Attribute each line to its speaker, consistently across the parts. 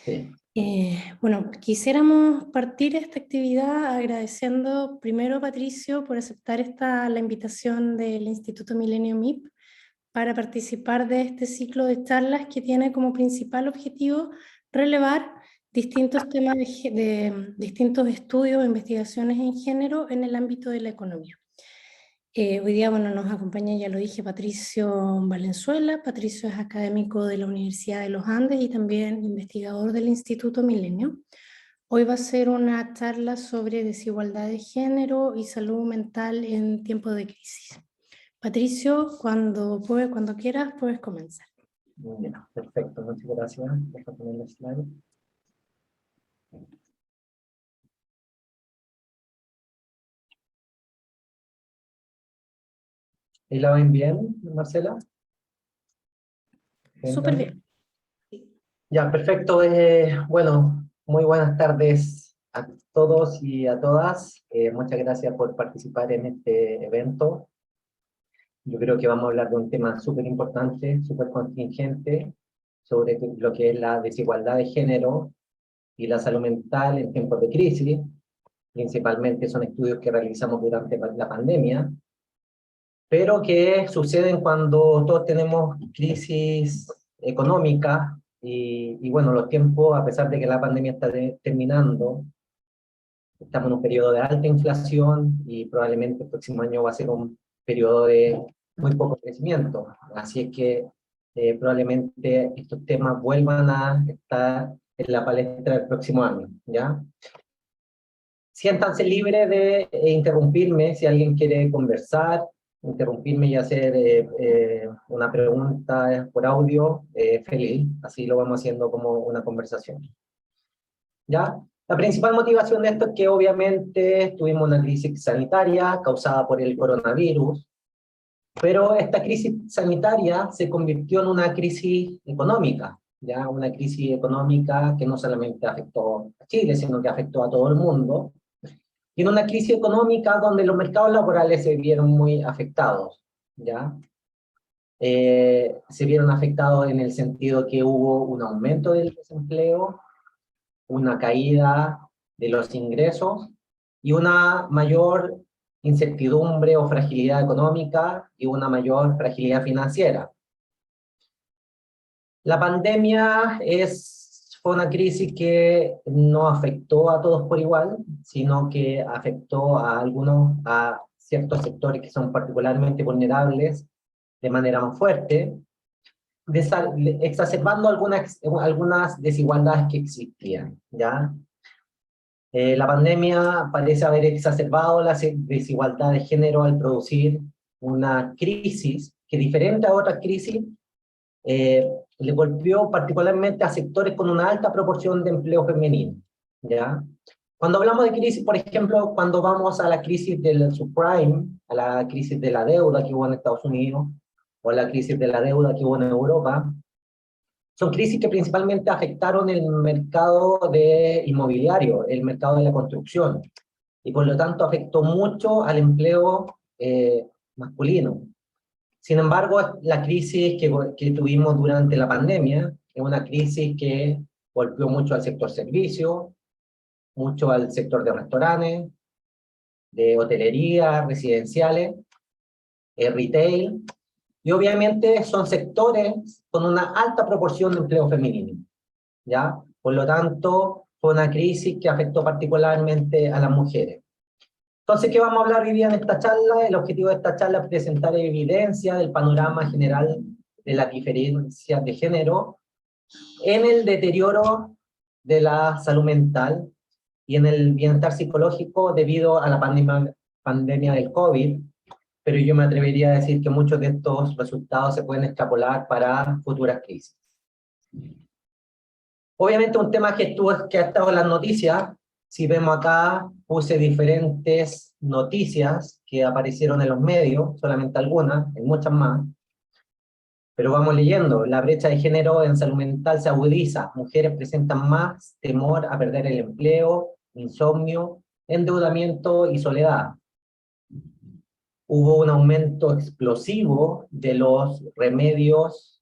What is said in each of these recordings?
Speaker 1: Sí.
Speaker 2: Bueno, quisiéramos partir esta actividad agradeciendo primero a Patricio por aceptar la invitación del Instituto Milenio MIP para participar de este ciclo de charlas que tiene como principal objetivo relevar distintos temas de distintos estudios e investigaciones en género en el ámbito de la economía. Hoy día, bueno, nos acompaña, ya lo dije, Patricio Valenzuela. Patricio es académico de la Universidad de los Andes y también investigador del Instituto Milenio. Hoy va a ser una charla sobre desigualdad de género y salud mental en tiempos de crisis. Patricio, cuando quieras, puedes comenzar.
Speaker 1: Bien, perfecto, muchas gracias. Deja poner el slide. ¿Y la ven bien, Marcela?
Speaker 2: Súper bien.
Speaker 1: Ya, perfecto. Bueno, muy buenas tardes a todos y a todas. Muchas gracias por participar en este evento. Yo creo que vamos a hablar de un tema súper importante, súper contingente, sobre lo que es la desigualdad de género y la salud mental en tiempos de crisis. Principalmente son estudios que realizamos durante la pandemia, pero que suceden cuando todos tenemos crisis económica y bueno, los tiempos, a pesar de que la pandemia está terminando, estamos en un periodo de alta inflación y probablemente el próximo año va a ser un periodo de muy poco crecimiento. Así es que probablemente estos temas vuelvan a estar en la palestra del próximo año, ¿ya? Siéntanse libres de interrumpirme si alguien quiere conversar, interrumpirme y hacer una pregunta por audio, feliz. Así lo vamos haciendo como una conversación. ¿Ya? La principal motivación de esto es que obviamente tuvimos una crisis sanitaria causada por el coronavirus, pero esta crisis sanitaria se convirtió en una crisis económica, ¿ya? Una crisis económica que no solamente afectó a Chile, sino que afectó a todo el mundo. Y en una crisis económica donde los mercados laborales se vieron muy afectados, ¿ya? Se vieron afectados en el sentido que hubo un aumento del desempleo, una caída de los ingresos y una mayor incertidumbre o fragilidad económica y una mayor fragilidad financiera. La pandemia fue una crisis que no afectó a todos por igual, sino que afectó a ciertos sectores que son particularmente vulnerables de manera más fuerte, exacerbando algunas desigualdades que existían, ¿ya? La pandemia parece haber exacerbado la desigualdad de género al producir una crisis que, diferente a otras crisis, le golpeó particularmente a sectores con una alta proporción de empleo femenino, ¿ya? Cuando hablamos de crisis, por ejemplo, cuando vamos a la crisis del subprime, a la crisis de la deuda que hubo en Estados Unidos, o a la crisis de la deuda que hubo en Europa, son crisis que principalmente afectaron el mercado inmobiliario, el mercado de la construcción, y por lo tanto afectó mucho al empleo masculino. Sin embargo, la crisis que tuvimos durante la pandemia es una crisis que golpeó mucho al sector servicio, mucho al sector de restaurantes, de hotelería, residenciales, retail, y obviamente son sectores con una alta proporción de empleo femenino, ¿ya? Por lo tanto, fue una crisis que afectó particularmente a las mujeres. Entonces, ¿qué vamos a hablar hoy día en esta charla? El objetivo de esta charla es presentar evidencia del panorama general de las diferencias de género en el deterioro de la salud mental y en el bienestar psicológico debido a la pandemia del COVID, pero yo me atrevería a decir que muchos de estos resultados se pueden extrapolar para futuras crisis. Obviamente un tema que ha estado en las noticias. Si vemos acá, puse diferentes noticias que aparecieron en los medios, solamente algunas, hay muchas más, pero vamos leyendo. La brecha de género en salud mental se agudiza. Mujeres presentan más temor a perder el empleo, insomnio, endeudamiento y soledad. Hubo un aumento explosivo de los remedios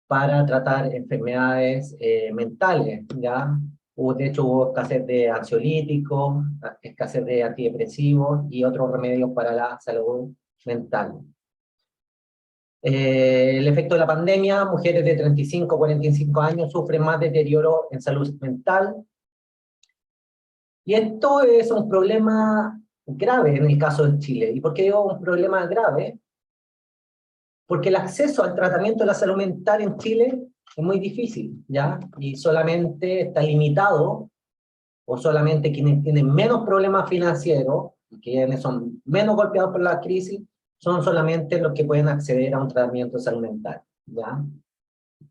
Speaker 1: para tratar enfermedades mentales, ¿ya? De hecho, hubo escasez de ansiolíticos, escasez de antidepresivos y otros remedios para la salud mental. El efecto de la pandemia: mujeres de 35 a 45 años sufren más deterioro en salud mental. Y esto es un problema grave en el caso de Chile. ¿Y por qué digo un problema grave? Porque el acceso al tratamiento de la salud mental en Chile es muy difícil, ¿ya? Y solamente está limitado, o solamente quienes tienen menos problemas financieros, y quienes son menos golpeados por la crisis, son solamente los que pueden acceder a un tratamiento de salud mental, ¿ya?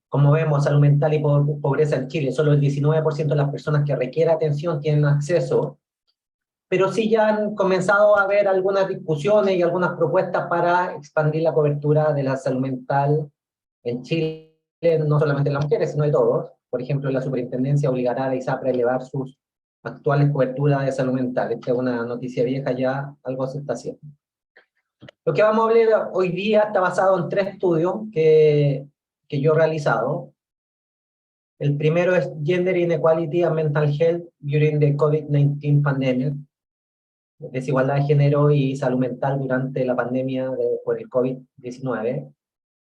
Speaker 1: Como vemos, salud mental y pobreza en Chile, solo el 19% de las personas que requieren atención tienen acceso, pero sí ya han comenzado a haber algunas discusiones y algunas propuestas para expandir la cobertura de la salud mental en Chile, no solamente de las mujeres, sino de todos. Por ejemplo, la superintendencia obligará a la ISAPRE a elevar sus actuales coberturas de salud mental. Esta es una noticia vieja, ya algo se está haciendo. Lo que vamos a hablar hoy día está basado en 3 estudios que yo he realizado. El primero es Gender Inequality and Mental Health During the COVID-19 Pandemic, desigualdad de género y salud mental durante la pandemia por el COVID-19.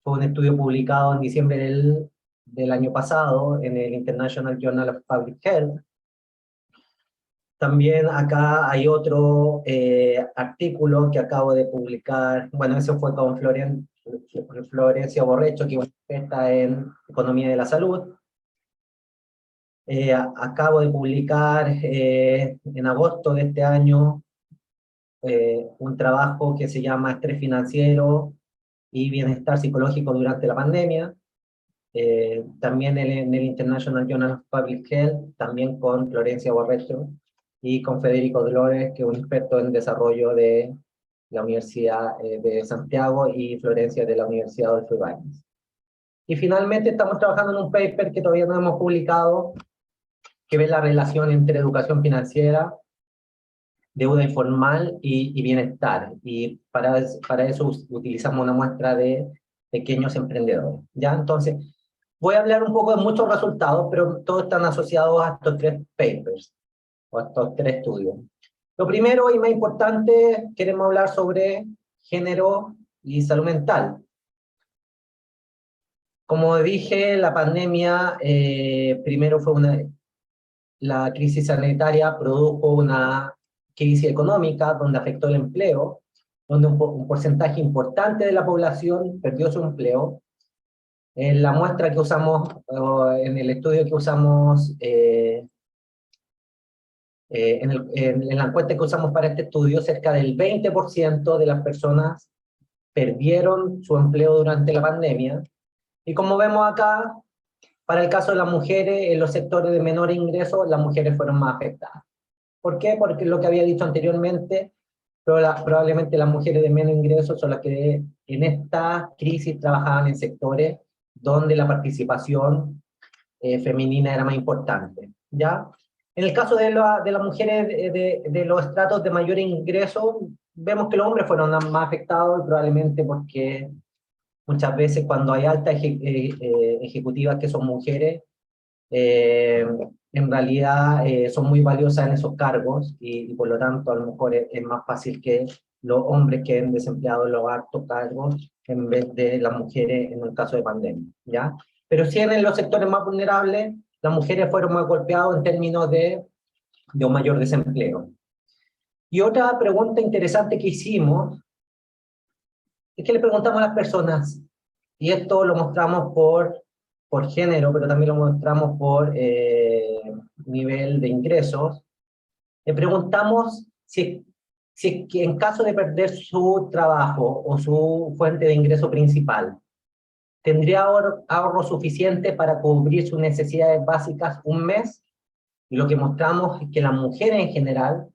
Speaker 1: Fue un estudio publicado en diciembre del año pasado en el International Journal of Public Health. También acá hay otro artículo que acabo de publicar, bueno, eso fue con Florencia Borrecho, que es una experta en economía de la salud. Acabo de publicar en agosto de este año un trabajo que se llama Estrés financiero y bienestar psicológico durante la pandemia. También en el International Journal of Public Health, también con Florencia Borrecho y con Federico Dolores, que es un experto en desarrollo de la Universidad de Santiago, y Florencia de la Universidad Adolfo Ibáñez. Y finalmente estamos trabajando en un paper que todavía no hemos publicado, que ve la relación entre educación financiera, deuda informal y bienestar. Y para eso utilizamos una muestra de pequeños emprendedores, ¿ya? Entonces, voy a hablar un poco de muchos resultados, pero todos están asociados a estos 3 papers, o a estos 3 estudios. Lo primero y más importante, queremos hablar sobre género y salud mental. Como dije, la pandemia, primero fue la crisis sanitaria produjo una crisis económica donde afectó el empleo, donde un porcentaje importante de la población perdió su empleo. En la muestra que usamos, en el estudio que usamos, en la encuesta que usamos para este estudio, cerca del 20% de las personas perdieron su empleo durante la pandemia. Y como vemos acá, para el caso de las mujeres, en los sectores de menor ingreso, las mujeres fueron más afectadas. ¿Por qué? Porque lo que había dicho anteriormente, probablemente las mujeres de menos ingresos son las que en esta crisis trabajaban en sectores donde la participación femenina era más importante, ¿ya? En el caso de las mujeres de los estratos de mayor ingreso, vemos que los hombres fueron más afectados, probablemente porque muchas veces cuando hay altas ejecutivas que son mujeres, en realidad son muy valiosas en esos cargos y por lo tanto a lo mejor es más fácil que los hombres queden desempleados en los altos cargos en vez de las mujeres en el caso de pandemia, ¿ya? Pero sí en los sectores más vulnerables, las mujeres fueron más golpeadas en términos de un mayor desempleo. Y otra pregunta interesante que hicimos es que le preguntamos a las personas, y esto lo mostramos por género, pero también lo mostramos por nivel de ingresos. Le preguntamos si que en caso de perder su trabajo o su fuente de ingreso principal, ¿tendría ahorro suficiente para cubrir sus necesidades básicas un mes? Y lo que mostramos es que las mujeres en general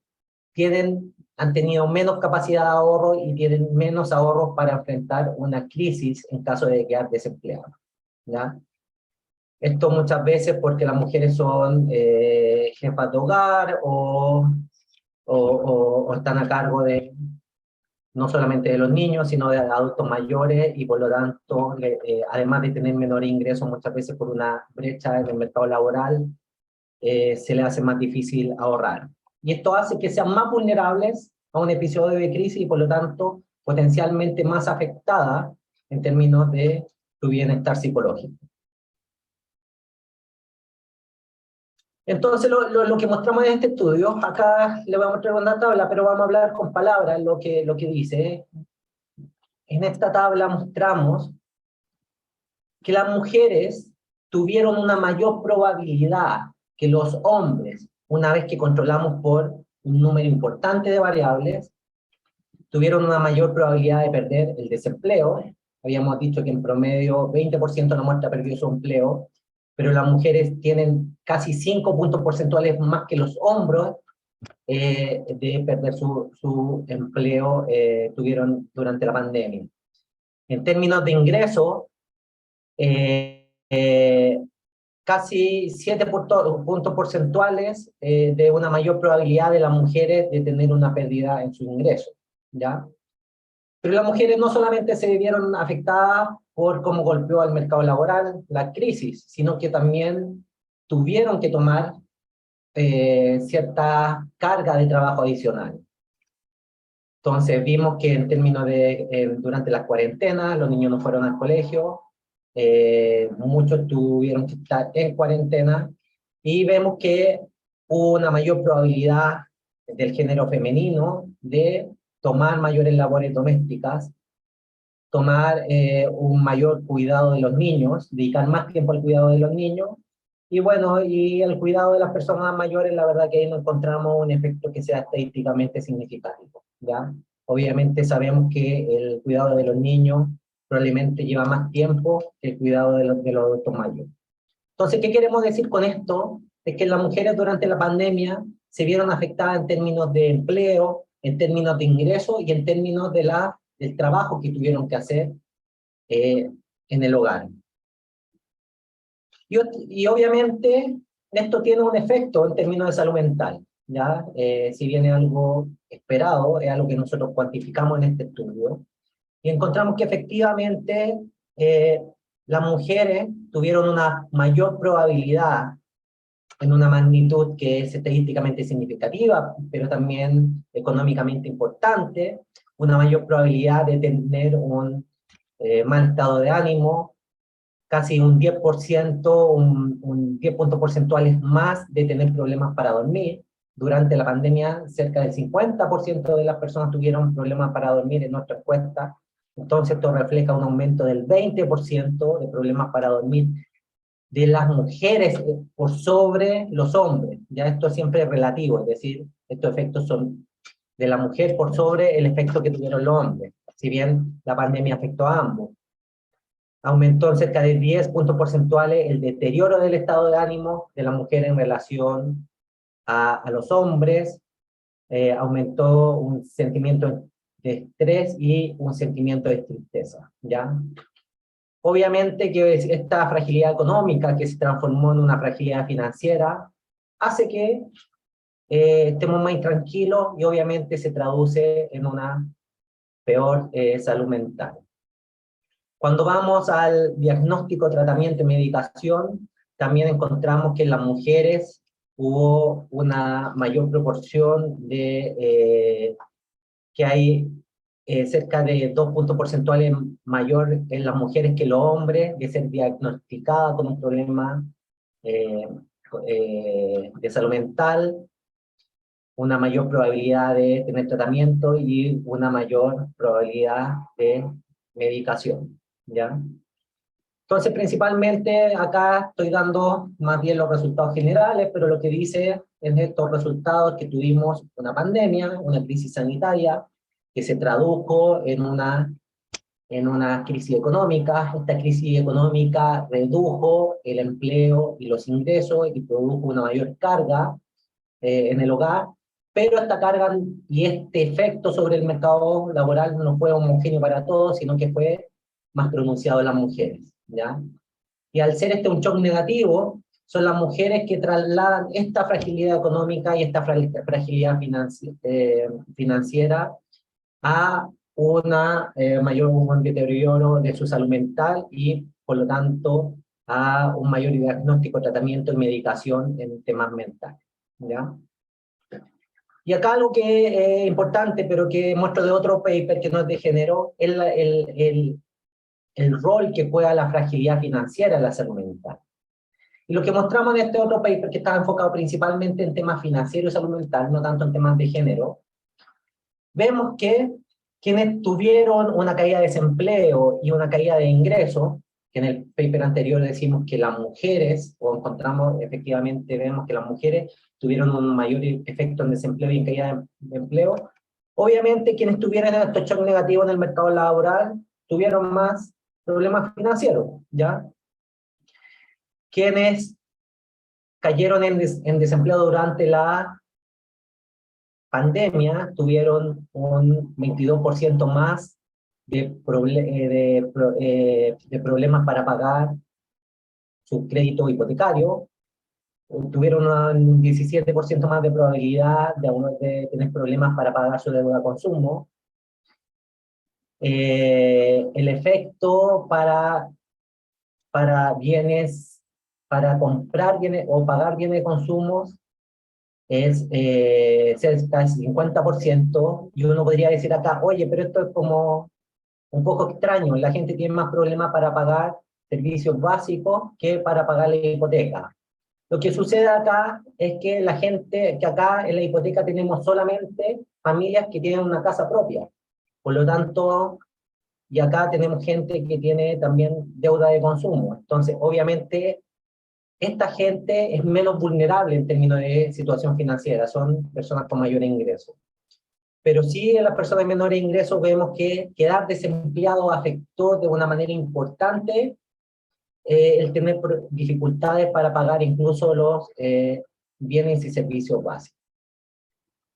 Speaker 1: han tenido menos capacidad de ahorro y tienen menos ahorros para enfrentar una crisis en caso de quedar desempleadas, ¿ya? Esto muchas veces porque las mujeres son jefas de hogar o están a cargo no solamente de los niños, sino de adultos mayores, y por lo tanto, además de tener menor ingreso muchas veces por una brecha en el mercado laboral, se les hace más difícil ahorrar. Y esto hace que sean más vulnerables a un episodio de crisis y por lo tanto potencialmente más afectadas en términos de su bienestar psicológico. Entonces, lo que mostramos en este estudio, acá le voy a mostrar una tabla, pero vamos a hablar con palabras lo que dice. En esta tabla mostramos que las mujeres tuvieron una mayor probabilidad que los hombres, una vez que controlamos por un número importante de variables, tuvieron una mayor probabilidad de perder el desempleo. Habíamos dicho que en promedio 20% de la muerte ha perdido su empleo, pero las mujeres tienen casi 5 puntos porcentuales más que los hombres de perder su empleo, tuvieron durante la pandemia. En términos de ingreso, casi 7 puntos porcentuales de una mayor probabilidad de las mujeres de tener una pérdida en sus ingresos, ¿ya? Pero las mujeres no solamente se vieron afectadas por cómo golpeó al mercado laboral la crisis, sino que también tuvieron que tomar cierta carga de trabajo adicional. Entonces vimos que en términos de, durante la cuarentena, los niños no fueron al colegio, muchos tuvieron que estar en cuarentena, y vemos que hubo una mayor probabilidad del género femenino de tomar mayores labores domésticas, tomar un mayor cuidado de los niños, dedicar más tiempo al cuidado de los niños, y bueno, y el cuidado de las personas mayores, la verdad que ahí no encontramos un efecto que sea estadísticamente significativo, ¿ya? Obviamente sabemos que el cuidado de los niños probablemente lleva más tiempo que el cuidado de los adultos mayores. Entonces, ¿qué queremos decir con esto? Es que las mujeres durante la pandemia se vieron afectadas en términos de empleo, en términos de ingresos y en términos de del trabajo que tuvieron que hacer en el hogar. Y obviamente esto tiene un efecto en términos de salud mental, ¿ya? Si bien es algo esperado, es algo que nosotros cuantificamos en este estudio, y encontramos que efectivamente las mujeres tuvieron una mayor probabilidad, en una magnitud que es estadísticamente significativa, pero también económicamente importante, una mayor probabilidad de tener un mal estado de ánimo, casi un 10%, un 10 puntos porcentuales más de tener problemas para dormir. Durante la pandemia, cerca del 50% de las personas tuvieron problemas para dormir en nuestra encuesta. Entonces, esto refleja un aumento del 20% de problemas para dormir de las mujeres por sobre los hombres. Ya esto siempre es relativo, es decir, estos efectos son de la mujer por sobre el efecto que tuvieron los hombres, si bien la pandemia afectó a ambos. Aumentó en cerca de 10 puntos porcentuales el deterioro del estado de ánimo de la mujer en relación a los hombres, aumentó un sentimiento de estrés y un sentimiento de tristeza, ¿ya? Obviamente que esta fragilidad económica que se transformó en una fragilidad financiera hace que estemos más intranquilos y obviamente se traduce en una peor salud mental. Cuando vamos al diagnóstico, tratamiento y medicación, también encontramos que en las mujeres hubo una mayor proporción de que hay cerca de 2 puntos porcentuales mayor en las mujeres que los hombres de ser diagnosticadas con un problema de salud mental, una mayor probabilidad de tener tratamiento y una mayor probabilidad de medicación, ¿ya? Entonces, principalmente acá estoy dando más bien los resultados generales, pero lo que dice en estos resultados que tuvimos una pandemia, una crisis sanitaria, que se tradujo en una crisis económica. Esta crisis económica redujo el empleo y los ingresos y produjo una mayor carga en el hogar, pero esta carga y este efecto sobre el mercado laboral no fue homogéneo para todos, sino que fue más pronunciado en las mujeres, ¿ya? Y al ser este un shock negativo, son las mujeres que trasladan esta fragilidad económica y esta fragilidad financiera a un deterioro de su salud mental y, por lo tanto, a un mayor diagnóstico, tratamiento y medicación en temas mentales, ¿ya? Y acá algo que es importante, pero que muestro de otro paper que no es de género, es el rol que juega la fragilidad financiera en la salud mental. Y lo que mostramos en este otro paper, que estaba enfocado principalmente en temas financieros y salud mental, no tanto en temas de género, vemos que quienes tuvieron una caída de desempleo y una caída de ingresos, que en el paper anterior decimos que las mujeres, o encontramos, efectivamente vemos que las mujeres tuvieron un mayor efecto en desempleo y en caída de empleo, obviamente quienes tuvieron estos shock negativos en el mercado laboral tuvieron más problemas financieros, ¿ya? Quienes cayeron en desempleo durante la pandemia tuvieron un 22% más de problemas para pagar su crédito hipotecario, tuvieron un 17% más de probabilidad de tener problemas para pagar su deuda de consumo. El efecto para bienes, para comprar bienes o pagar bienes de consumo es cerca del 50%, y uno podría decir acá, oye, pero esto es como un poco extraño, la gente tiene más problemas para pagar servicios básicos que para pagar la hipoteca. Lo que sucede acá es que la gente, que acá en la hipoteca tenemos solamente familias que tienen una casa propia, por lo tanto, y acá tenemos gente que tiene también deuda de consumo, entonces obviamente esta gente es menos vulnerable en términos de situación financiera, son personas con mayores ingresos. Pero sí en las personas de menores ingresos vemos que quedar desempleado afectó de una manera importante el tener dificultades para pagar incluso los bienes y servicios básicos.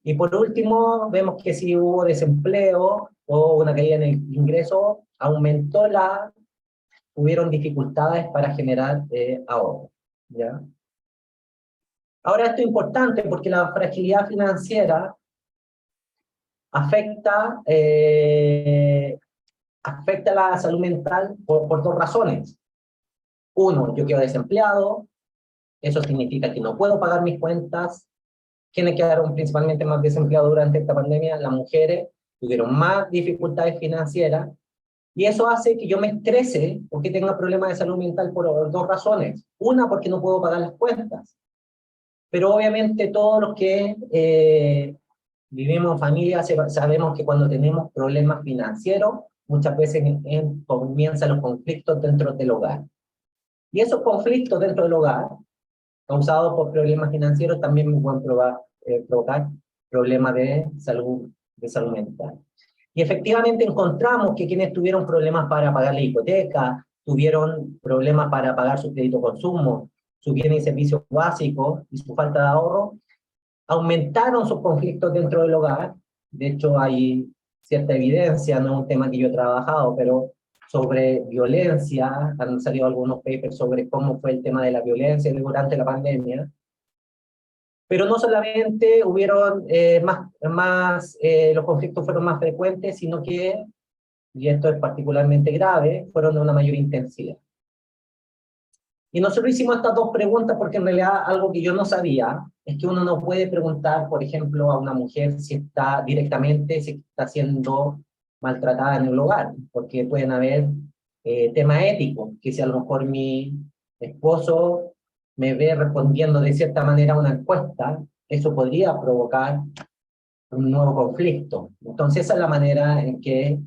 Speaker 1: Y por último, vemos que si hubo desempleo o una caída en el ingreso, hubieron dificultades para generar ahorro, ¿ya? Ahora esto es importante porque la fragilidad financiera afecta, afecta la salud mental por dos razones. Uno, yo quedo desempleado, eso significa que no puedo pagar mis cuentas. ¿Quiénes quedaron principalmente más desempleados durante esta pandemia? Las mujeres tuvieron más dificultades financieras, y eso hace que yo me estrese o que tenga problemas de salud mental por dos razones. Una, porque no puedo pagar las cuentas. Pero obviamente todos los que vivimos en familia sabemos que cuando tenemos problemas financieros, muchas veces comienzan los conflictos dentro del hogar. Y esos conflictos dentro del hogar, causados por problemas financieros, también me pueden provocar problemas de salud mental. Y efectivamente encontramos que quienes tuvieron problemas para pagar la hipoteca, tuvieron problemas para pagar su crédito consumo, sus bienes y servicios básicos y su falta de ahorro, aumentaron sus conflictos dentro del hogar. De hecho, hay cierta evidencia, no es un tema que yo he trabajado, pero sobre violencia, han salido algunos papers sobre cómo fue el tema de la violencia durante la pandemia. Pero no solamente hubieron los conflictos fueron más frecuentes, sino que, y esto es particularmente grave, fueron de una mayor intensidad. Y nosotros hicimos estas dos preguntas porque en realidad algo que yo no sabía es que uno no puede preguntar, por ejemplo, a una mujer si está siendo maltratada en el hogar, porque pueden haber temas éticos, que si a lo mejor mi esposo me ve respondiendo de cierta manera a una encuesta, eso podría provocar un nuevo conflicto. Entonces esa es la manera en que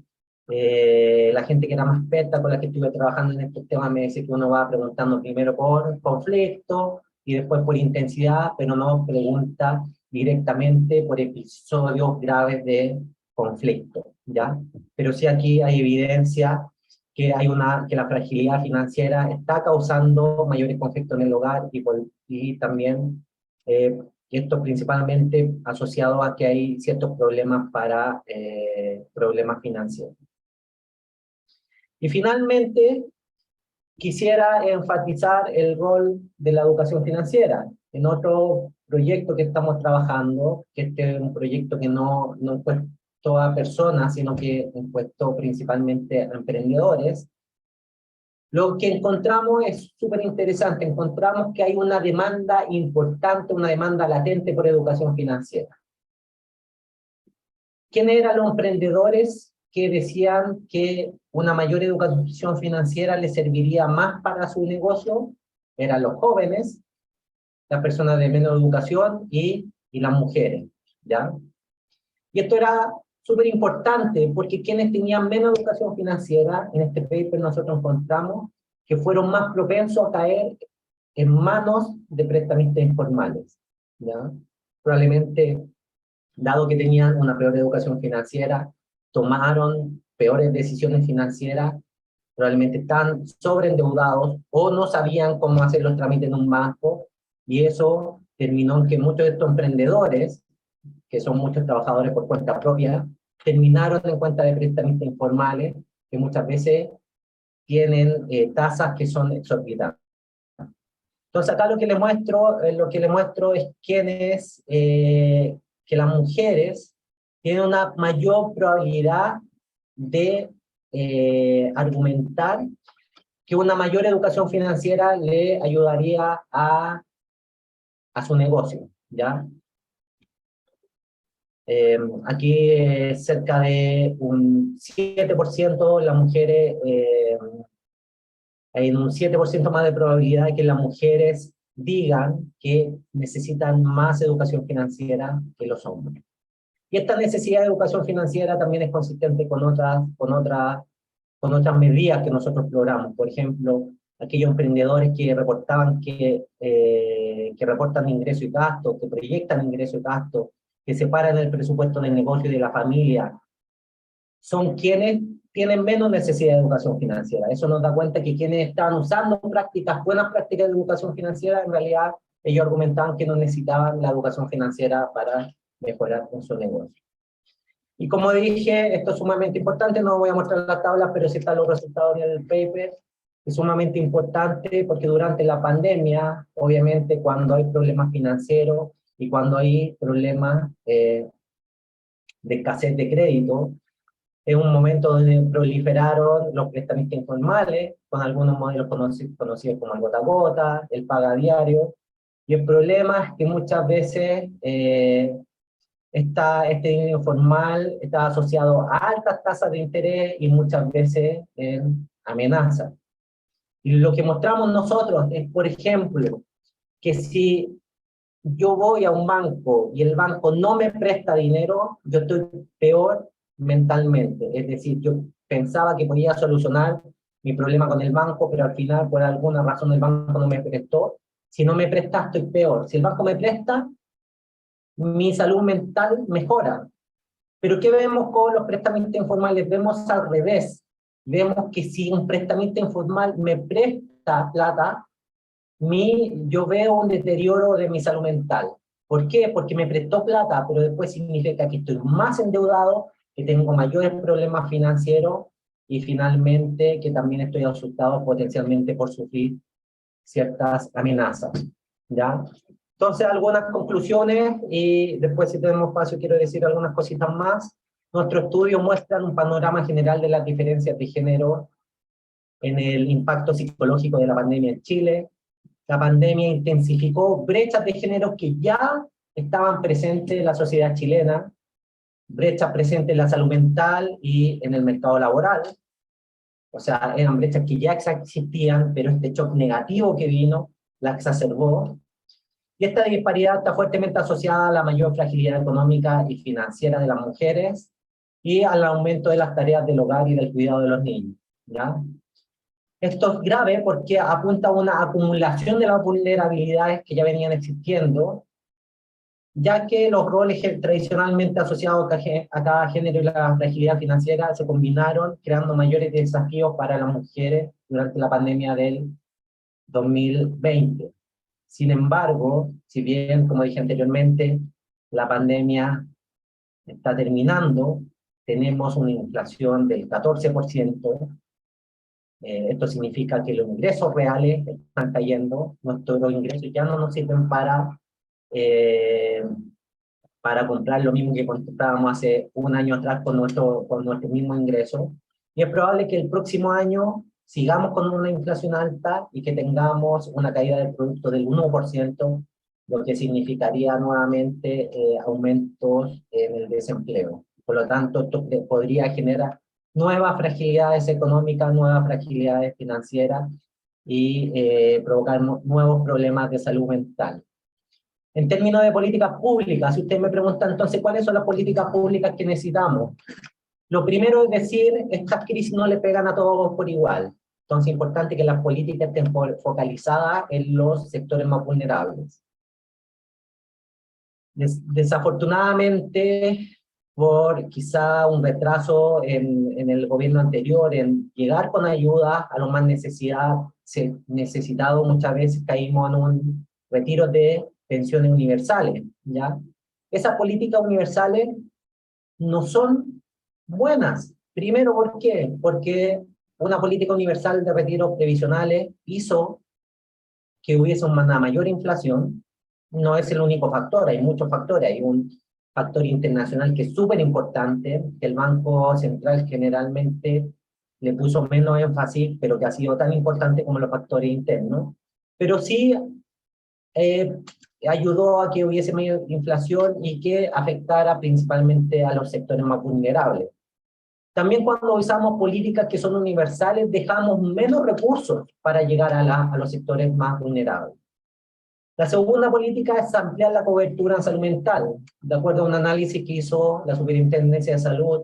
Speaker 1: la gente que era más experta con la que estuve trabajando en estos temas me dice que uno va preguntando primero por conflicto y después por intensidad, pero no pregunta directamente por episodios graves de conflicto, ¿ya? Pero sí aquí hay evidencia que que la fragilidad financiera está causando mayores conflictos en el hogar y también esto principalmente asociado a que hay ciertos problemas para problemas financieros. Y finalmente, quisiera enfatizar el rol de la educación financiera. En otro proyecto que estamos trabajando, que este es un proyecto que no fue a personas, sino que encuestó principalmente a emprendedores, lo que encontramos es súper interesante. Encontramos que hay una demanda importante, una demanda latente por educación financiera. ¿Quiénes eran los emprendedores que decían que una mayor educación financiera les serviría más para su negocio? Eran los jóvenes, las personas de menos educación y las mujeres, ¿ya? Y esto era súper importante porque quienes tenían menos educación financiera, en este paper nosotros encontramos que fueron más propensos a caer en manos de prestamistas informales, ¿ya? Probablemente, dado que tenían una peor educación financiera, tomaron peores decisiones financieras, probablemente están sobreendeudados o no sabían cómo hacer los trámites en un banco, y eso terminó en que muchos de estos emprendedores, que son muchos trabajadores por cuenta propia, terminaron en cuenta de prestamistas informales, que muchas veces tienen tasas que son exorbitantes. Entonces acá lo que les muestro es que las mujeres tienen una mayor probabilidad de argumentar que una mayor educación financiera le ayudaría a su negocio, ¿ya? Aquí cerca de un 7% las mujeres, hay un 7% más de probabilidad de que las mujeres digan que necesitan más educación financiera que los hombres. Y esta necesidad de educación financiera también es consistente con otras medidas que nosotros logramos. Por ejemplo, aquellos emprendedores que reportaban que reportan ingreso y gasto, que proyectan ingreso y gasto, que separan el presupuesto del negocio y de la familia, son quienes tienen menos necesidad de educación financiera. Eso nos da cuenta que quienes estaban usando buenas prácticas de educación financiera, en realidad ellos argumentaban que no necesitaban la educación financiera para mejorar con su negocio. Y como dije, esto es sumamente importante, no voy a mostrar las tablas, pero sí están los resultados en el paper. Es sumamente importante porque durante la pandemia, obviamente cuando hay problemas financieros y cuando hay problemas de escasez de crédito, es un momento donde proliferaron los prestamistas informales, con algunos modelos conocidos como el gota a gota, el paga diario, y el problema es que muchas veces este dinero informal está asociado a altas tasas de interés y muchas veces en amenazas. Y lo que mostramos nosotros es, por ejemplo, que si yo voy a un banco y el banco no me presta dinero, yo estoy peor mentalmente. Es decir, yo pensaba que podía solucionar mi problema con el banco, pero al final, por alguna razón, el banco no me prestó. Si no me presta, estoy peor. Si el banco me presta, mi salud mental mejora. Pero ¿qué vemos con los prestamistas informales? Vemos al revés. Vemos que si un prestamista informal me presta plata, yo veo un deterioro de mi salud mental. ¿Por qué? Porque me prestó plata, pero después significa que estoy más endeudado, que tengo mayores problemas financieros y finalmente que también estoy asustado potencialmente por sufrir ciertas amenazas, ¿ya? Entonces, algunas conclusiones y después si tenemos espacio quiero decir algunas cositas más. Nuestro estudio muestra un panorama general de las diferencias de género en el impacto psicológico de la pandemia en Chile. La pandemia intensificó brechas de género que ya estaban presentes en la sociedad chilena, brechas presentes en la salud mental y en el mercado laboral. O sea, eran brechas que ya existían, pero este shock negativo que vino la exacerbó. Y esta disparidad está fuertemente asociada a la mayor fragilidad económica y financiera de las mujeres y al aumento de las tareas del hogar y del cuidado de los niños, ¿ya? Esto es grave porque apunta a una acumulación de las vulnerabilidades que ya venían existiendo, ya que los roles tradicionalmente asociados a cada género y la fragilidad financiera se combinaron, creando mayores desafíos para las mujeres durante la pandemia del 2020. Sin embargo, si bien, como dije anteriormente, la pandemia está terminando, tenemos una inflación del 14%, esto significa que los ingresos reales están cayendo, nuestros ingresos ya no nos sirven para para comprar lo mismo que comprábamos hace un año atrás con nuestro mismo ingreso. Y es probable que el próximo año sigamos con una inflación alta y que tengamos una caída del producto del 1%, lo que significaría nuevamente aumentos en el desempleo. Por lo tanto, esto podría generar nuevas fragilidades económicas, nuevas fragilidades financieras y provocar nuevos problemas de salud mental. En términos de políticas públicas, si usted me pregunta entonces cuáles son las políticas públicas que necesitamos, lo primero es decir, estas crisis no le pegan a todos por igual. Entonces es importante que las políticas estén focalizadas en los sectores más vulnerables. Desafortunadamente, por quizá un retraso en el gobierno anterior en llegar con ayuda a los más necesitados, muchas veces caímos en un retiro de pensiones universales, ¿ya? Esas políticas universales no son buenas. Primero, ¿por qué? Porque una política universal de retiros previsionales hizo que hubiese una mayor inflación. No es el único factor, hay muchos factores. Hay un factor internacional que es súper importante, que el Banco Central generalmente le puso menos énfasis, pero que ha sido tan importante como los factores internos. Pero sí ayudó a que hubiese mayor inflación y que afectara principalmente a los sectores más vulnerables. También cuando usamos políticas que son universales, dejamos menos recursos para llegar a los sectores más vulnerables. La segunda política es ampliar la cobertura en salud mental. De acuerdo a un análisis que hizo la Superintendencia de Salud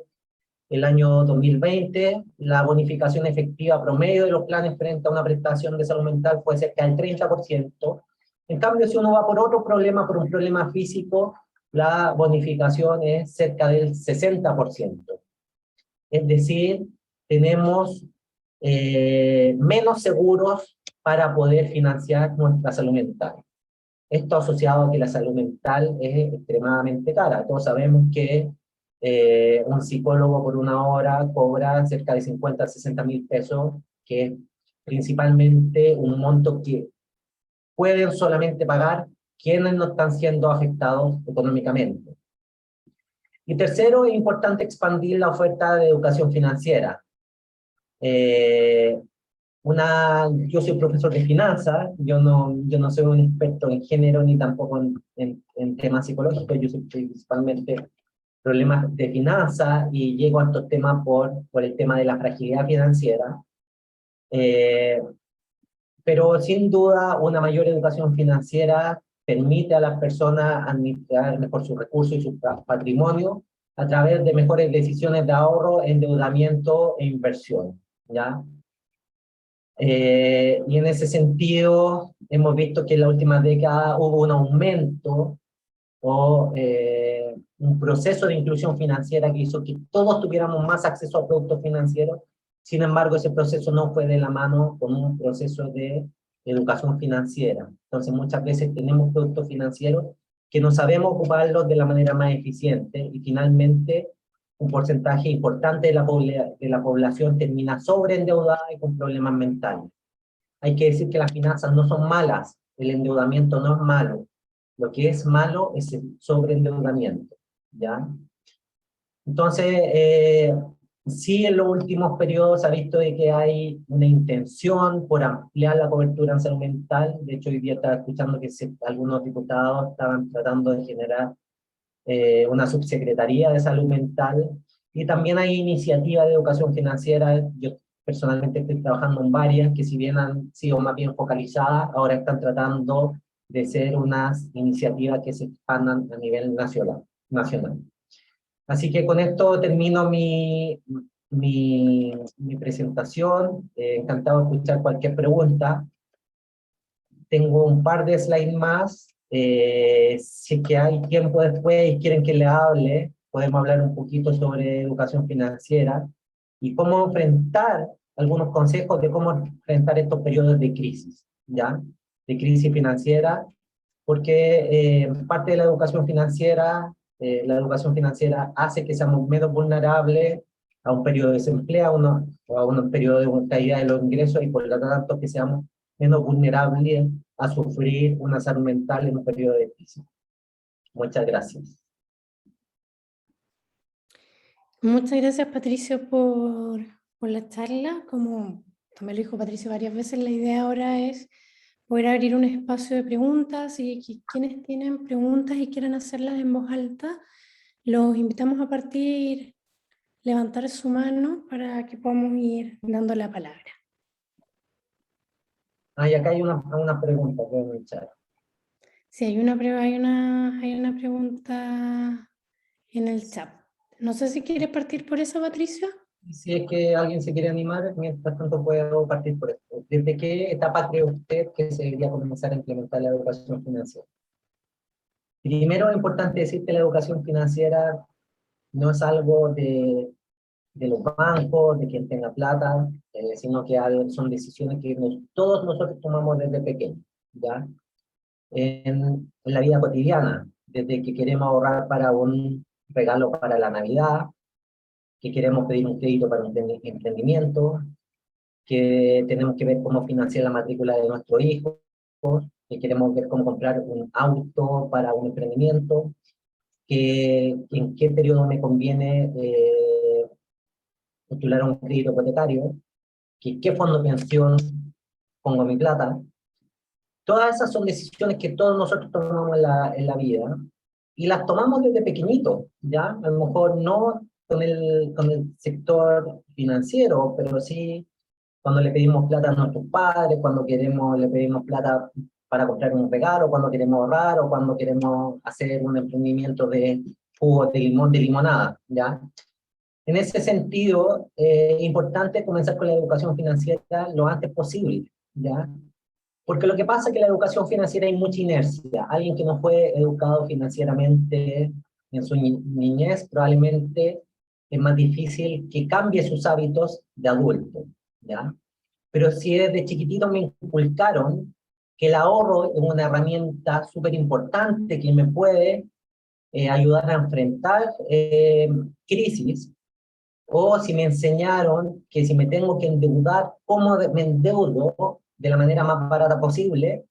Speaker 1: el año 2020, la bonificación efectiva promedio de los planes frente a una prestación de salud mental fue cerca del 30%. En cambio, si uno va por otro problema, por un problema físico, la bonificación es cerca del 60%. Es decir, tenemos menos seguros para poder financiar nuestra salud mental. Esto asociado a que la salud mental es extremadamente cara. Todos sabemos que un psicólogo por una hora cobra cerca de 50 a 60 mil pesos, que es principalmente un monto que pueden solamente pagar quienes no están siendo afectados económicamente. Y tercero, es importante expandir la oferta de educación financiera. Yo soy profesor de finanzas, yo no soy un experto en género ni tampoco en temas psicológicos, yo soy principalmente problemas de finanzas y llego a estos temas por el tema de la fragilidad financiera. Pero sin duda una mayor educación financiera permite a las personas administrar mejor sus recursos y su patrimonio a través de mejores decisiones de ahorro, endeudamiento e inversión, ¿ya? Y en ese sentido hemos visto que en la última década hubo un aumento o un proceso de inclusión financiera que hizo que todos tuviéramos más acceso a productos financieros. Sin embargo, ese proceso no fue de la mano con un proceso de educación financiera. Entonces, muchas veces tenemos productos financieros que no sabemos ocuparlos de la manera más eficiente y finalmente un porcentaje importante de la población termina sobreendeudada y con problemas mentales. Hay que decir que las finanzas no son malas, el endeudamiento no es malo. Lo que es malo es el sobreendeudamiento, ¿ya? Entonces, sí, en los últimos periodos se ha visto de que hay una intención por ampliar la cobertura en salud mental. De hecho, hoy día estaba escuchando que algunos diputados estaban tratando de generar una subsecretaría de salud mental, y también hay iniciativas de educación financiera. Yo personalmente estoy trabajando en varias que, si bien han sido más bien focalizadas, ahora están tratando de ser unas iniciativas que se expandan a nivel nacional. Así que con esto termino mi presentación. Encantado de escuchar cualquier pregunta. Tengo un par de slides más. Si es que hay tiempo después y quieren que le hable, podemos hablar un poquito sobre educación financiera y cómo enfrentar algunos consejos de cómo enfrentar estos periodos de crisis, ¿ya? De crisis financiera, porque parte de la educación financiera hace que seamos menos vulnerables a un periodo de desempleo, o a un periodo de caída de los ingresos, y por lo tanto que seamos menos vulnerables a sufrir una salud mental en un periodo de crisis. Muchas gracias.
Speaker 2: Muchas gracias, Patricio, por la charla. Como también lo dijo Patricio varias veces, la idea ahora es poder abrir un espacio de preguntas y quienes tienen preguntas y quieran hacerlas en voz alta, los invitamos a partir, levantar su mano para que podamos ir dando la palabra.
Speaker 1: Ah, y acá hay una pregunta que voy a echar.
Speaker 2: Sí, hay una pregunta en el chat. No sé si quieres partir por eso, Patricio.
Speaker 1: Y si es que alguien se quiere animar, mientras tanto puedo partir por esto. ¿Desde qué etapa cree usted que se debería comenzar a implementar la educación financiera? Primero, es importante decir que la educación financiera no es algo de los bancos, de quien tenga plata, sino que son decisiones que todos nosotros tomamos desde pequeños, ¿ya? En la vida cotidiana, desde que queremos ahorrar para un regalo para la Navidad, que queremos pedir un crédito para un emprendimiento, que tenemos que ver cómo financiar la matrícula de nuestros hijos, que queremos ver cómo comprar un auto para un emprendimiento, que en qué periodo me conviene postular un crédito hipotecario, que qué fondo de pensión pongo mi plata. Todas esas son decisiones que todos nosotros tomamos en la vida y las tomamos desde pequeñito, ¿ya? A lo mejor no con el sector financiero, pero sí cuando le pedimos plata a nuestros padres, cuando le pedimos plata para comprar un regalo, cuando queremos ahorrar o cuando queremos hacer un emprendimiento de jugo de limón, de limonada, ¿ya? En ese sentido, es importante comenzar con la educación financiera lo antes posible, ¿ya? Porque lo que pasa es que la educación financiera hay mucha inercia. Alguien que no fue educado financieramente en su niñez probablemente es más difícil que cambie sus hábitos de adulto, ¿ya? Pero si desde chiquitito me inculcaron que el ahorro es una herramienta súper importante que me puede ayudar a enfrentar crisis, o si me enseñaron que si me tengo que endeudar, ¿cómo me endeudo de la manera más barata posible?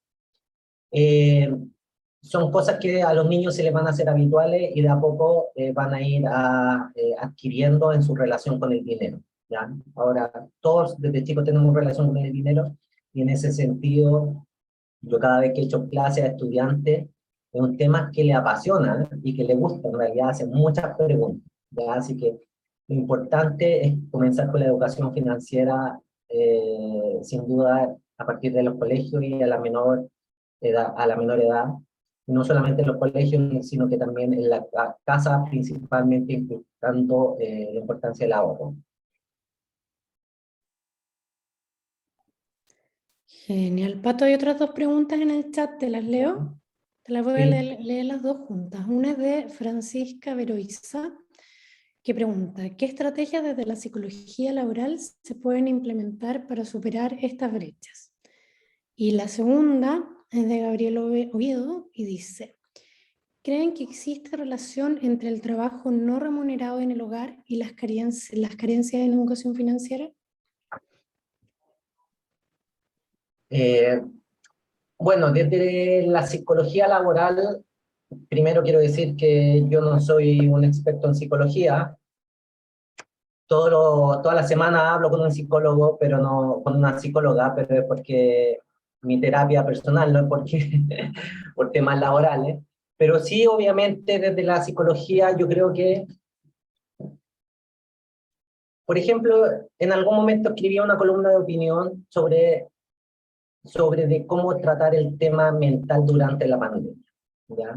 Speaker 1: Eh, Son cosas que a los niños se les van a hacer habituales y de a poco van a ir adquiriendo en su relación con el dinero, ¿ya? Ahora, todos desde chicos tenemos relación con el dinero y en ese sentido, yo cada vez que he hecho clases a estudiantes, es un tema que le apasiona y que le gusta, en realidad hacen muchas preguntas, ¿ya? Así que lo importante es comenzar con la educación financiera, sin duda, a partir de los colegios y a la menor edad, no solamente en los colegios, sino que también en la casa, principalmente inculcando la importancia del ahorro.
Speaker 2: Genial. Pato, hay otras dos preguntas en el chat, ¿te las leo? Te las voy a
Speaker 1: Sí.
Speaker 2: leer las dos juntas. Una es de Francisca Veroiza, que pregunta, ¿qué estrategias desde la psicología laboral se pueden implementar para superar estas brechas? Y la segunda es de Gabriel Oviedo y dice, ¿creen que existe relación entre el trabajo no remunerado en el hogar y las carencias en educación financiera?
Speaker 1: Eh, bueno, desde la psicología laboral, primero quiero decir que yo no soy un experto en psicología. Toda la semana hablo con un psicólogo, pero no con una psicóloga, pero es porque mi terapia personal, no es porque por temas laborales. Pero sí, obviamente, desde la psicología, yo creo que, por ejemplo, en algún momento escribí una columna de opinión sobre de cómo tratar el tema mental durante la pandemia, ¿ya?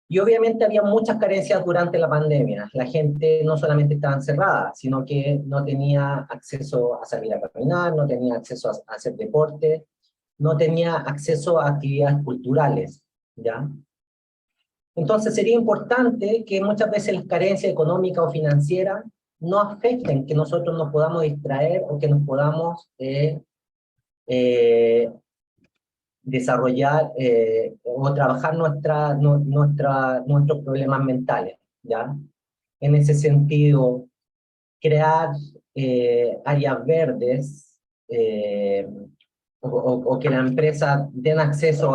Speaker 1: Y obviamente había muchas carencias durante la pandemia. La gente no solamente estaba encerrada, sino que no tenía acceso a salir a caminar, no tenía acceso a hacer deporte, no tenía acceso a actividades culturales, ¿ya? Entonces sería importante que muchas veces las carencias económicas o financieras no afecten que nosotros nos podamos distraer o que nos podamos eh, desarrollar o trabajar nuestros problemas mentales, ¿ya? En ese sentido, crear áreas verdes o que la empresa den acceso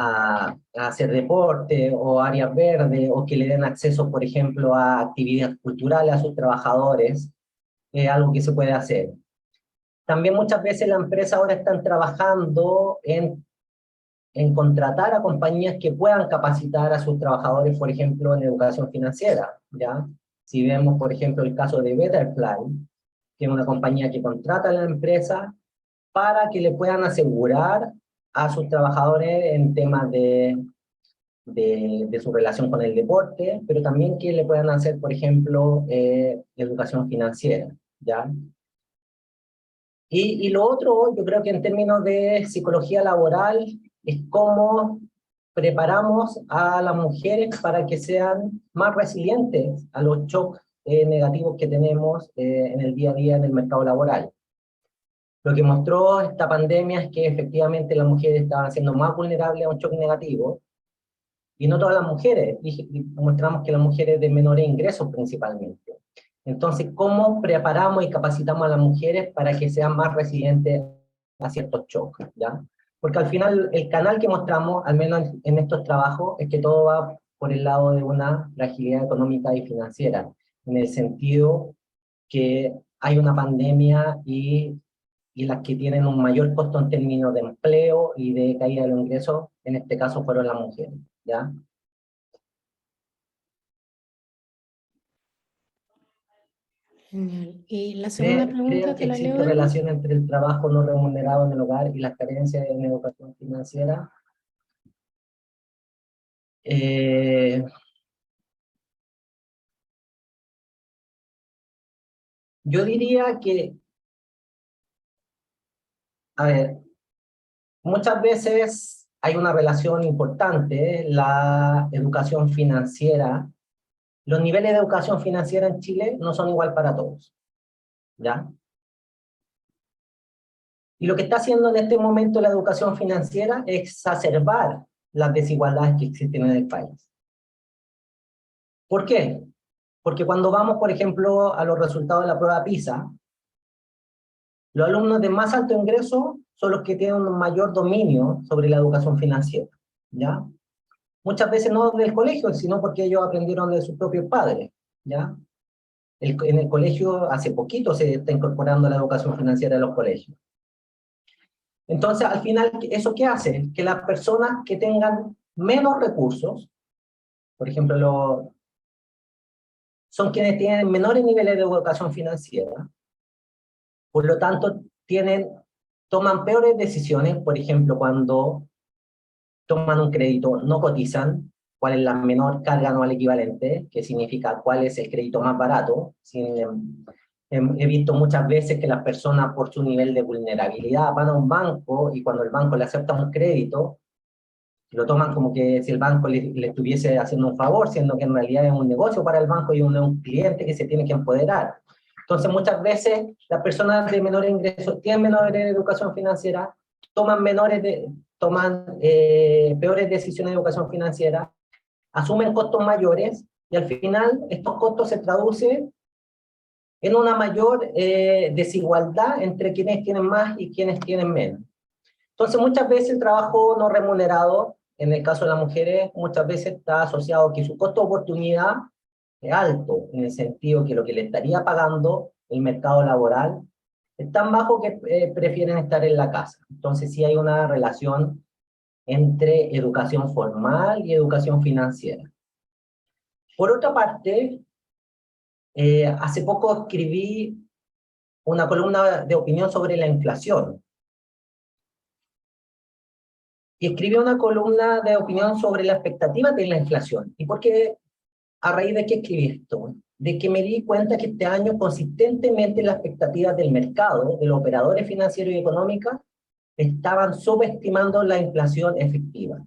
Speaker 1: a hacer deporte o áreas verdes, o que le den acceso, por ejemplo, a actividades culturales a sus trabajadores, es algo que se puede hacer. También muchas veces las empresas ahora están trabajando en contratar a compañías que puedan capacitar a sus trabajadores, por ejemplo, en educación financiera, ¿ya? Si vemos, por ejemplo, el caso de Betterfly, que es una compañía que contrata a la empresa para que le puedan asegurar a sus trabajadores en temas de su relación con el deporte, pero también que le puedan hacer, por ejemplo, educación financiera, ¿ya? Y lo otro, yo creo que en términos de psicología laboral, es cómo preparamos a las mujeres para que sean más resilientes a los shocks negativos que tenemos en el día a día en el mercado laboral. Lo que mostró esta pandemia es que efectivamente las mujeres estaban siendo más vulnerables a un shock negativo, y no todas las mujeres, y mostramos que las mujeres de menores ingresos principalmente. Entonces, ¿cómo preparamos y capacitamos a las mujeres para que sean más resilientes a ciertos shocks? ¿Ya? Porque al final el canal que mostramos, al menos en estos trabajos, es que todo va por el lado de una fragilidad económica y financiera, en el sentido que hay una pandemia y las que tienen un mayor costo en términos de empleo y de caída de los ingresos, en este caso fueron las mujeres, ¿ya?
Speaker 2: Genial. Y la segunda
Speaker 1: ¿Creen
Speaker 2: pregunta
Speaker 1: que
Speaker 2: te la leo,
Speaker 1: existe
Speaker 2: Edwin.
Speaker 1: relación entre el trabajo no remunerado en el hogar y las carencias en educación financiera? Eh, yo diría que, a ver, muchas veces hay una relación importante, la educación financiera. Los niveles de educación financiera en Chile no son igual para todos, ¿ya? Y lo que está haciendo en este momento la educación financiera es exacerbar las desigualdades que existen en el país. ¿Por qué? Porque cuando vamos, por ejemplo, a los resultados de la prueba PISA, los alumnos de más alto ingreso son los que tienen un mayor dominio sobre la educación financiera, ¿ya? Muchas veces no del colegio, sino porque ellos aprendieron de sus propios padres, ¿ya? En el colegio, hace poquito se está incorporando la educación financiera en los colegios. Entonces, al final, ¿eso qué hace? Que las personas que tengan menos recursos, por ejemplo, son quienes tienen menores niveles de educación financiera, por lo tanto, toman peores decisiones, por ejemplo, cuando toman un crédito, no cotizan, cuál es la menor carga anual equivalente, que significa cuál es el crédito más barato. He visto muchas veces que las personas, por su nivel de vulnerabilidad, van a un banco y cuando el banco le acepta un crédito, lo toman como que si el banco le estuviese haciendo un favor, siendo que en realidad es un negocio para el banco y un cliente que se tiene que empoderar. Entonces, muchas veces las personas de menores ingresos tienen menor educación financiera, toman peores decisiones de educación financiera, asumen costos mayores y al final estos costos se traducen en una mayor desigualdad entre quienes tienen más y quienes tienen menos. Entonces, muchas veces el trabajo no remunerado, en el caso de las mujeres, muchas veces está asociado a que su costo de oportunidad es alto, en el sentido que lo que le estaría pagando el mercado laboral es tan bajo que prefieren estar en la casa. Entonces, sí hay una relación entre educación formal y educación financiera. Por otra parte, hace poco escribí una columna de opinión sobre la inflación. Y escribí una columna de opinión sobre la expectativa de la inflación. ¿Y por qué? ¿A raíz de qué escribí esto? De que me di cuenta que este año consistentemente las expectativas del mercado, de los operadores financieros y económicos, estaban subestimando la inflación efectiva.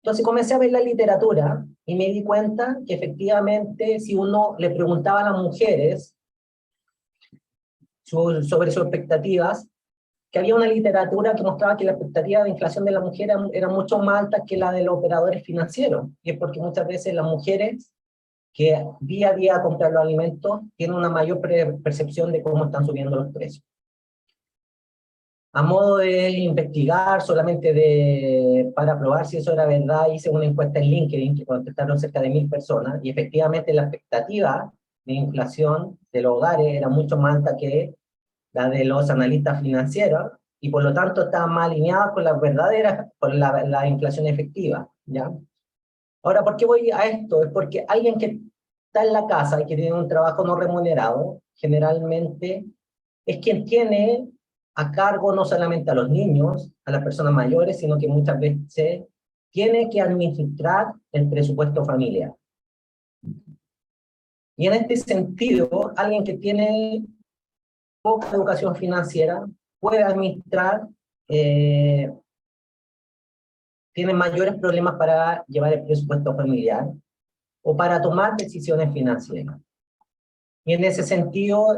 Speaker 1: Entonces comencé a ver la literatura y me di cuenta que efectivamente si uno le preguntaba a las mujeres sobre sus expectativas, que había una literatura que mostraba que la expectativa de inflación de la mujer era mucho más alta que la de los operadores financieros. Y es porque muchas veces las mujeres que día a día compran los alimentos tienen una mayor percepción de cómo están subiendo los precios. A modo de investigar, solamente para probar si eso era verdad, hice una encuesta en LinkedIn que contestaron cerca de 1000 personas, y efectivamente la expectativa de inflación de los hogares era mucho más alta que la de los analistas financieros, y por lo tanto estaba más alineada con la verdadera, con la inflación efectiva, ¿ya? Ahora, ¿por qué voy a esto? Es porque alguien que está en la casa y que tiene un trabajo no remunerado, generalmente es quien tiene a cargo no solamente a los niños, a las personas mayores, sino que muchas veces tiene que administrar el presupuesto familiar. Y en este sentido, alguien que tiene poca educación financiera puede administrar, tiene mayores problemas para llevar el presupuesto familiar o para tomar decisiones financieras. Y en ese sentido,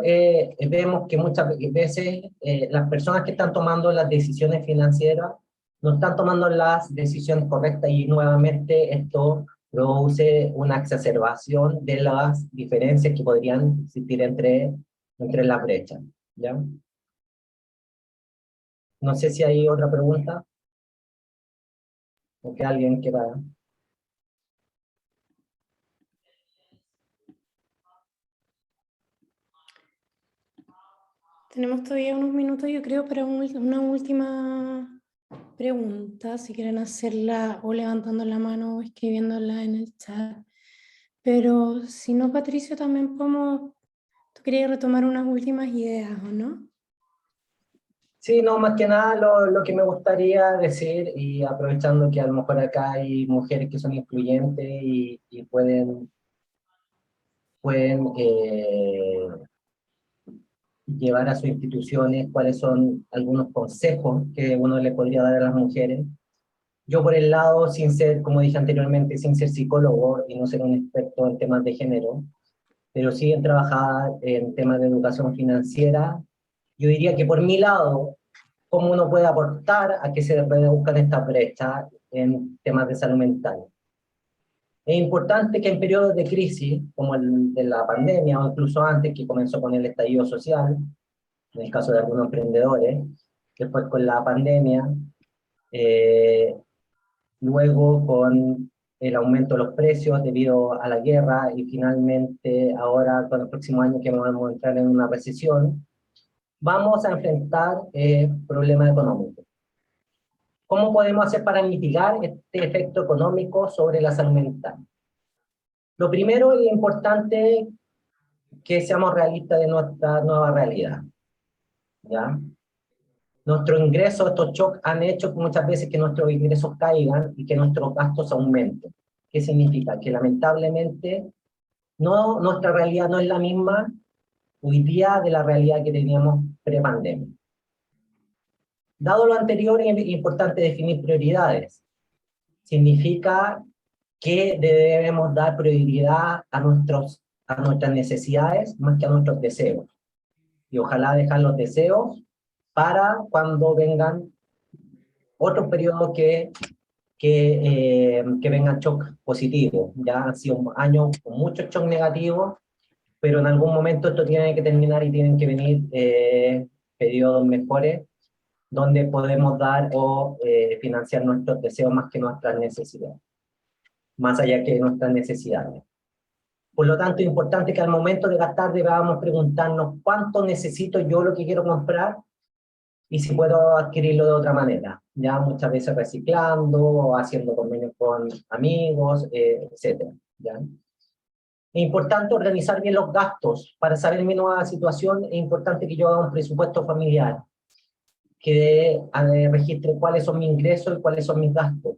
Speaker 1: vemos que muchas veces las personas que están tomando las decisiones financieras no están tomando las decisiones correctas, y nuevamente esto produce una exacerbación de las diferencias que podrían existir entre las brechas, ¿ya? No sé si hay otra pregunta o que alguien quiera.
Speaker 2: Tenemos todavía unos minutos, yo creo, para una última pregunta, si quieren hacerla o levantando la mano o escribiéndola en el chat. Pero si no, Patricio, también podemos, tú querías retomar unas últimas ideas, ¿o no?
Speaker 1: Sí, no, más que nada lo que me gustaría decir, y aprovechando que a lo mejor acá hay mujeres que son influyentes y pueden llevar a sus instituciones cuáles son algunos consejos que uno le podría dar a las mujeres. Yo por el lado, sin ser, como dije anteriormente, sin ser psicólogo y no ser un experto en temas de género, pero sí en trabajar en temas de educación financiera, yo diría que por mi lado, cómo uno puede aportar a que se reduzcan estas brechas en temas de salud mental. Es importante que en periodos de crisis, como el de la pandemia o incluso antes, que comenzó con el estallido social, en el caso de algunos emprendedores, después con la pandemia, eh, luego con el aumento de los precios debido a la guerra, y finalmente ahora con el próximo año que vamos a entrar en una recesión, vamos a enfrentar problemas económicos. ¿Cómo podemos hacer para mitigar este efecto económico sobre la salud mental? Lo primero es importante que seamos realistas de nuestra nueva realidad, ¿ya? Nuestros ingresos, estos shocks han hecho muchas veces que nuestros ingresos caigan y que nuestros gastos aumenten. ¿Qué significa? Que lamentablemente nuestra realidad no es la misma hoy día de la realidad que teníamos pre-pandemia. Dado lo anterior, es importante definir prioridades. Significa que debemos dar prioridad a nuestras necesidades más que a nuestros deseos. Y ojalá dejar los deseos para cuando vengan otros periodos que vengan shock positivos. Ya han sido años con muchos shock negativos, pero en algún momento esto tiene que terminar y tienen que venir periodos mejores donde podemos dar o financiar nuestros deseos más que nuestras necesidades, más allá que nuestras necesidades. Por lo tanto, es importante que al momento de gastar debamos preguntarnos cuánto necesito yo lo que quiero comprar y si puedo adquirirlo de otra manera, ya muchas veces reciclando o haciendo convenios con amigos, etc. ¿Ya? Es importante organizar bien los gastos. Para saber mi nueva situación, es importante que yo haga un presupuesto familiar, que registre cuáles son mis ingresos y cuáles son mis gastos.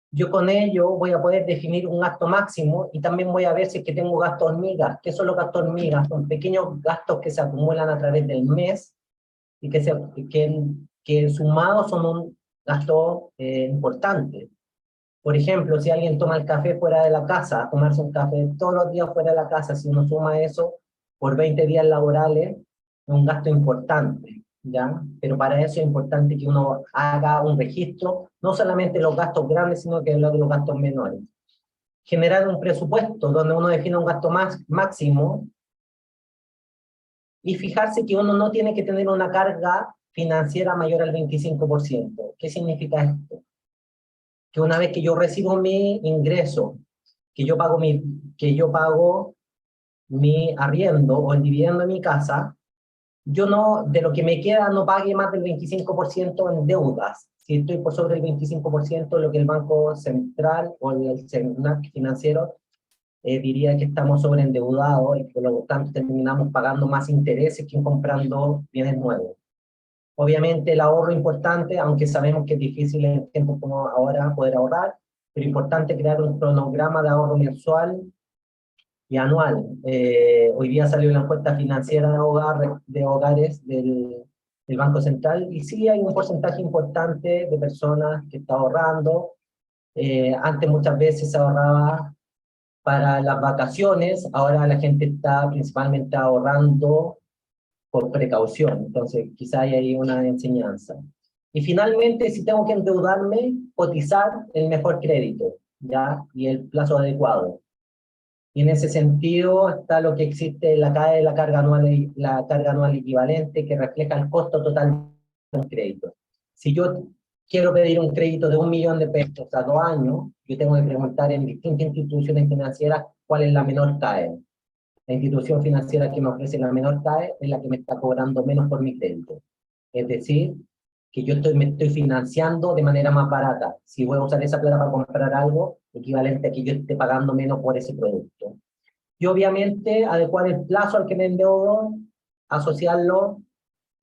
Speaker 1: Yo con ello voy a poder definir un gasto máximo y también voy a ver si es que tengo gastos hormigas. ¿Qué son los gastos hormigas? Son pequeños gastos que se acumulan a través del mes y que sumados son un gasto importante. Por ejemplo, si alguien toma el café fuera de la casa, tomarse un café todos los días fuera de la casa, si uno suma eso por 20 días laborales, es un gasto importante, ¿ya? Pero para eso es importante que uno haga un registro, no solamente los gastos grandes, sino que los gastos menores. Generar un presupuesto donde uno define un gasto máximo y fijarse que uno no tiene que tener una carga financiera mayor al 25%. ¿Qué significa esto? Que una vez que yo recibo mi ingreso, que yo pago mi arriendo o el dividendo de mi casa, yo no, de lo que me queda, no pague más del 25% en deudas. Si estoy por sobre el 25%, lo que el Banco Central o el CERNAC financiero diría que estamos sobreendeudados y por lo tanto terminamos pagando más intereses que comprando bienes nuevos. Obviamente el ahorro es importante, aunque sabemos que es difícil en tiempos como ahora poder ahorrar, pero es importante crear un cronograma de ahorro mensual y anual. Hoy día salió la encuesta financiera de hogares del Banco Central, y sí hay un porcentaje importante de personas que está ahorrando. Antes muchas veces se ahorraba para las vacaciones, ahora la gente está principalmente ahorrando por precaución, entonces quizá hay ahí una enseñanza. Y finalmente, si tengo que endeudarme, cotizar el mejor crédito, ¿ya? Y el plazo adecuado. Y en ese sentido está lo que existe la carga anual equivalente, que refleja el costo total de un crédito. Si yo quiero pedir un crédito de 1.000.000 de pesos a 2 años, yo tengo que preguntar en distintas instituciones financieras cuál es la menor TAE. La institución financiera que me ofrece la menor TAE es la que me está cobrando menos por mi crédito. Es decir, que me estoy financiando de manera más barata. Si voy a usar esa plata para comprar algo, equivalente a que yo esté pagando menos por ese producto. Y obviamente adecuar el plazo al que me endeudo, asociarlo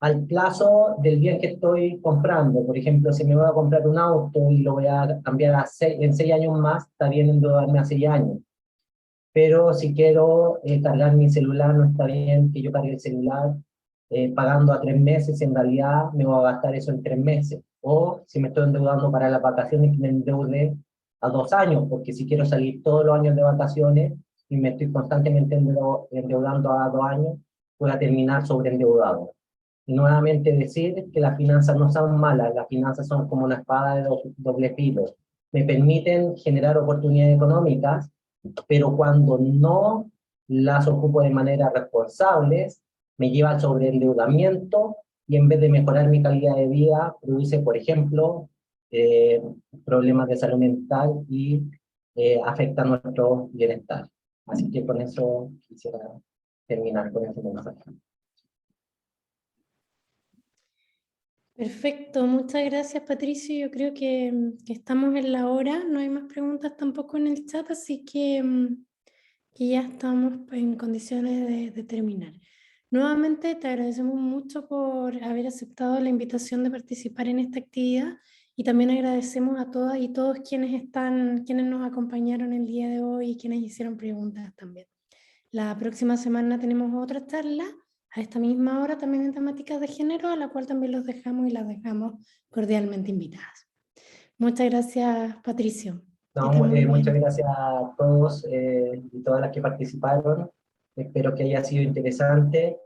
Speaker 1: al plazo del bien que estoy comprando. Por ejemplo, si me voy a comprar un auto y lo voy a cambiar en 6 años más, está bien endeudarme a 6 años. Pero si quiero cargar mi celular, no está bien que yo cargue el celular pagando a 3 meses, en realidad me voy a gastar eso en 3 meses. O si me estoy endeudando para las vacaciones, que me endeude a 2 años, porque si quiero salir todos los años de vacaciones y me estoy constantemente endeudando a 2 años, voy a terminar sobreendeudado. Y nuevamente decir que las finanzas no son malas, las finanzas son como una espada de doble filo. Me permiten generar oportunidades económicas, pero cuando no las ocupo de manera responsable, me lleva al sobreendeudamiento y en vez de mejorar mi calidad de vida, produce, por ejemplo, problemas de salud mental y afecta nuestro bienestar. Así que con eso quisiera terminar con ese mensaje.
Speaker 2: Perfecto, muchas gracias Patricio. Yo creo que estamos en la hora, no hay más preguntas tampoco en el chat, así que ya estamos en condiciones de terminar. Nuevamente te agradecemos mucho por haber aceptado la invitación de participar en esta actividad, y también agradecemos a todas y todos quienes nos acompañaron el día de hoy y quienes hicieron preguntas también. La próxima semana tenemos otra charla a esta misma hora, también en temáticas de género, a la cual también los dejamos y las dejamos cordialmente invitadas. Muchas gracias, Patricio. Que estés
Speaker 1: No,
Speaker 2: muy
Speaker 1: muchas
Speaker 2: bien.
Speaker 1: gracias a todos y todas las que participaron. Espero que haya sido interesante.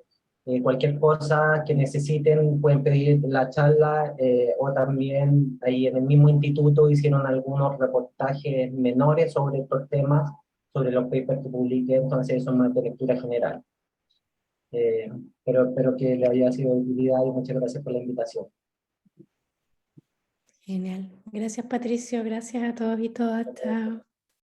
Speaker 1: Cualquier cosa que necesiten pueden pedir la charla o también ahí en el mismo instituto hicieron algunos reportajes menores sobre estos temas, sobre los papers que publiqué, entonces son más de lectura general. Pero espero que le haya sido de utilidad y muchas gracias por la invitación.
Speaker 2: Genial. Gracias, Patricio. Gracias a todos y todas. Chao.